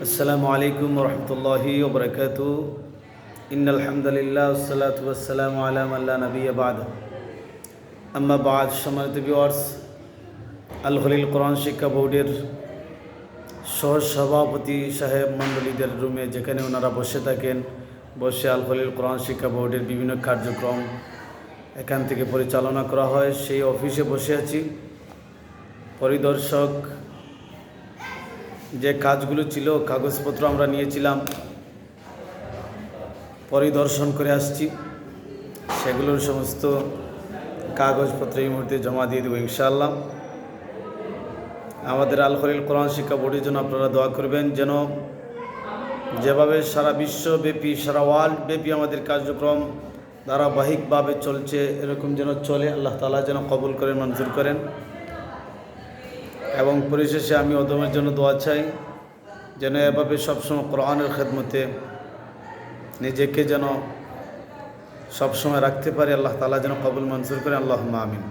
আসসালামু আলাইকুম রহমতুল্লাহি ওবরাকাতু ইন্নাল হামদুলিল্লাহ ওয়াসসালাতু ওয়াসসালামু আলা মান লা নাবিয়্যা বা'দা আম্মা বা'দ। সম্মানিত ভিউয়ার্স, আল খলিল কোরআন শিক্ষা বোর্ডের সহ সভাপতি সাহেব মণ্ডলীদের রুমে যেখানে ওনারা বসে থাকেন, বসে আল খলিল কোরআন শিক্ষা বোর্ডের বিভিন্ন কার্যক্রম এখান থেকে পরিচালনা করা হয়, সেই অফিসে বসে আছি। পরিদর্শক যে কাজগুলো ছিল, কাগজপত্র আমরা নিয়েছিলাম, পরিদর্শন করে আসছি। সেগুলোর সমস্ত কাগজপত্র এই মুহূর্তে জমা দিয়ে দেবো ইনশাআল্লাহ। আমাদের আল খলিল কোরআন শিক্ষা বোর্ডের জন্য আপনারা দোয়া করবেন, যেন যেভাবে সারা বিশ্বব্যাপী, সারা ওয়ার্ল্ড ব্যাপী আমাদের কার্যক্রম ধারাবাহিকভাবে চলছে, এরকম যেন চলে। আল্লাহ তাআলা যেন কবুল করেন, মঞ্জুর করেন। এবং পরিশেষে আমি অদমের জন্য দোয়া চাই, যেন এভাবে সবসময় কোরআনের খেদমতে নিজেকে যেন সবসময় রাখতে পারি। আল্লাহ তাআলা যেন কবুল মঞ্জুর করেন। আল্লাহুম্মা আমিন।